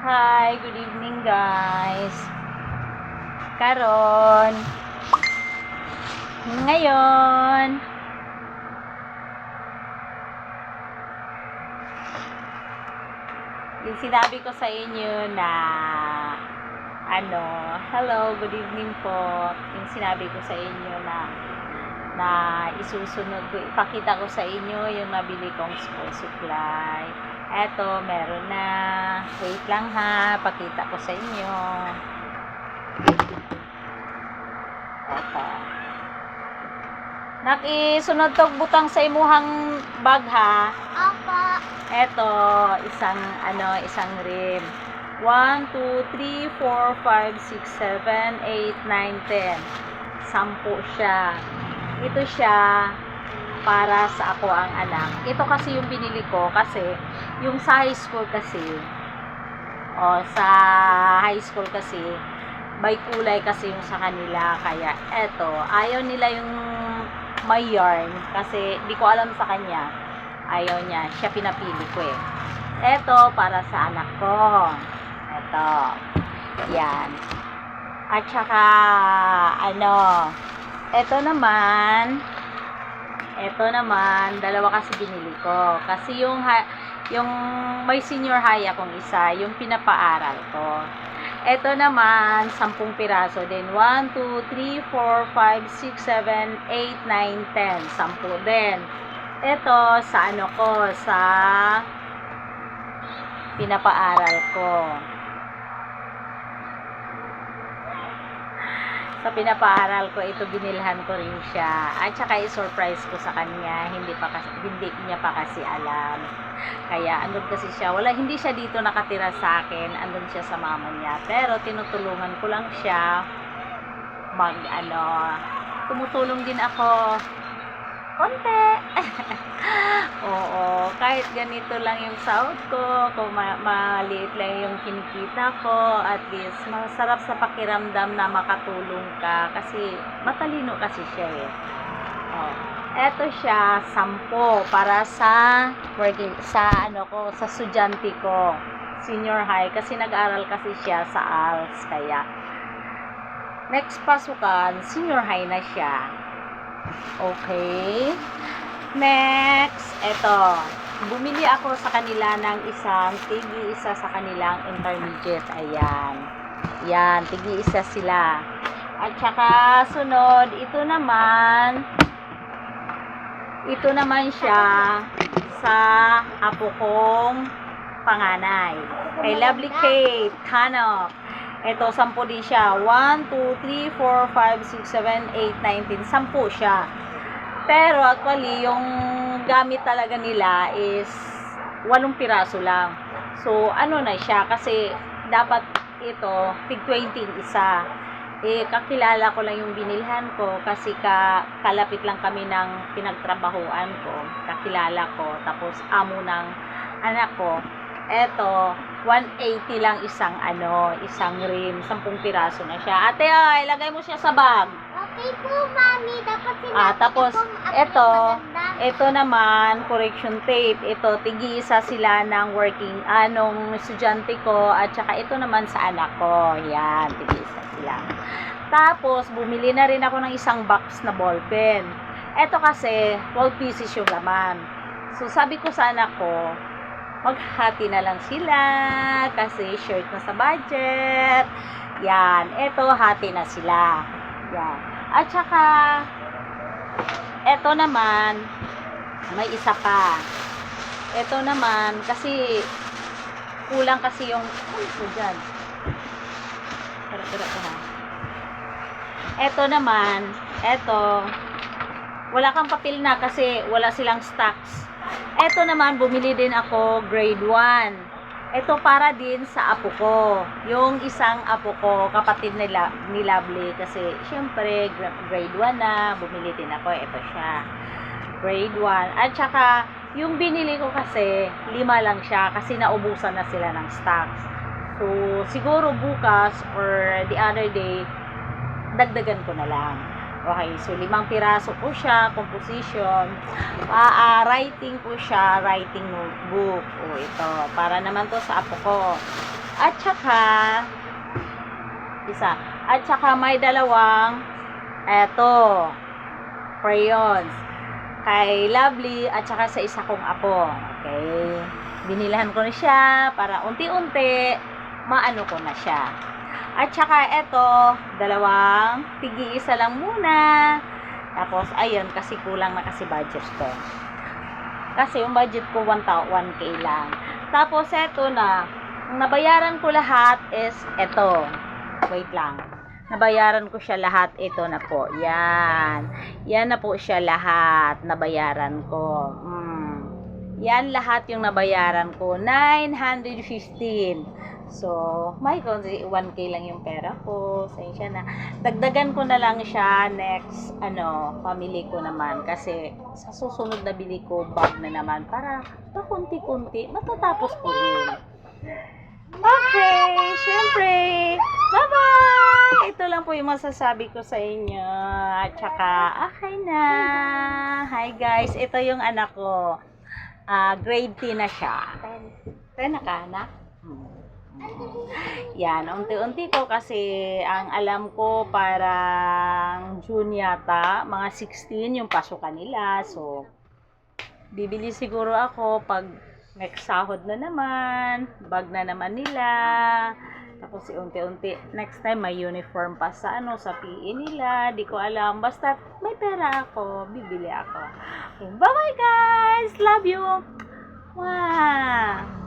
Hi, good evening guys. Karon, ngayon, yung sinabi ko sa inyo na hello, good evening po. Yung sinabi ko sa inyo na isusunod ko, ipakita ko sa inyo yung nabili kong school supply. Eto, meron na. Wait lang ha, pakita ko sa inyo. Eto. Nakisunod tog butang sa imuhang bag ha. Opo. Eto, isang rim. 1, 2, 3, 4, 5, 6, 7, 8, 9, 10. 10 siya. Ito siya para sa ako ang anak. Ito kasi yung binili ko kasi yung sa high school kasi may kulay kasi yung sa kanila, kaya eto, ayaw nila yung may yarn kasi di ko alam sa kanya, ayaw niya, siya pinapili ko eh. Eto para sa anak ko, eto, yan. At saka eto naman, dalawa kasi binili ko. Kasi yung may senior high akong isa, yung pinapaaral ko. Eto naman, 10 piraso din. 1, 2, 3, 4, 5, 6, 7, 8, 9, 10. 10 din. Eto, sa sa pinapaaral ko. Sa pinapaaral ko, ito binilhan ko rin siya. At saka i-surprise ko sa kanya, hindi niya pa kasi alam. Kaya andun kasi siya, hindi siya dito nakatira sa akin, andun siya sa mama niya. Pero tinutulungan ko lang siya tumutulong din ako konti. Oo, kahit ganito lang yung sahod ko, kung maliit lang yung kinikita ko, at least masarap sa pakiramdam na makatulong ka kasi matalino kasi siya eh. Oh, eto siya, 10 para sa working sa sa estudyante ko, senior high, kasi nag-aral kasi siya sa ALS, kaya next pasukan senior high na siya. Okay. Next, eto. Bumili ako sa kanila ng isa sa kanilang intermediate. Ayan. Yan, tigi-isa sila. At saka, sunod, ito naman siya sa apo kong panganay. Kay Lovely Kate Hanok. Ito, 10 din siya. 1, 2, 3, 4, 5, 6, 7, 8, 9, 10. 10 siya. Pero actually, yung gamit talaga nila is 8 piraso lang. So, na siya? Kasi dapat ito, tig 20 isa. Kakilala ko lang yung binilhan ko kasi kalapit lang kami ng pinagtrabahuan ko. Kakilala ko. Tapos, amo ng anak ko. Eto, 180 lang isang rim, 10 piraso na siya. Ate, ilagay mo siya sa bag. Okay po, mami. Dapat sinabi Tapos, maganda. ito naman, correction tape. Ito, tig-isa sila ng working, estudyante ko, at saka ito naman sa anak ko. Yan, tig-isa sila. Tapos, bumili na rin ako ng isang box na ballpen. Ito kasi, 12 pieces yung laman. So, sabi ko sa anak ko, maghati na lang sila kasi short na sa budget. Yan, eto hati na sila. Yan. At saka eto naman may isa pa. Eto naman kasi kulang kasi yung dyan. Tara ha. Eto naman, wala kang papel na kasi wala silang stocks. Eto naman, bumili din ako grade 1. Ito para din sa apo ko. Yung isang apo ko, kapatid ni Lovely. Kasi, syempre, grade 1 na. Bumili din ako. Ito siya. Grade 1. At saka, yung binili ko kasi, 5 lang siya. Kasi naubusan na sila ng stocks. So, siguro bukas or the other day, dagdagan ko na lang. Okay, so 5 piraso po siya, composition. Writing po siya, writing notebook. O ito, para naman to sa apo ko. At saka, isa. At saka may dalawang, eto, crayons. Kay Lovely at saka sa isa kong apo. Okay. Binilahan ko na siya para unti-unti maano ko na siya. At saka eto, dalawang tig-iisa lang muna. Tapos ayun kasi kulang na kasi budget ko. Kasi yung budget ko 1K lang. Tapos eto na, ang nabayaran ko lahat is eto. Wait lang. Nabayaran ko siya lahat. Ito na po. Yan. Yan na po siya lahat. Nabayaran ko. Yan lahat yung nabayaran ko. 915. So, may konti 1K lang yung pera ko. Sensya na. Dagdagan ko na lang siya next, pamili ko naman. Kasi, sa susunod na bili ko, bag na naman. Para, pakunti-kunti, matatapos ko rin. Okay, syempre. Bye-bye! Ito lang po yung masasabi ko sa inyo. At saka, okay na. Hi guys, ito yung anak ko. Grade 10 na siya. 10 na ka, anak? Yan, unti-unti ko kasi ang alam ko parang June yata, mga 16 yung pasukan nila. So, bibili siguro ako pag next sahod na naman, bag na naman nila. Tapos unti-unti, next time may uniform pa sa sa PE nila. Di ko alam. Basta may pera ako, bibili ako. Okay, bye-bye guys! Love you! Wow!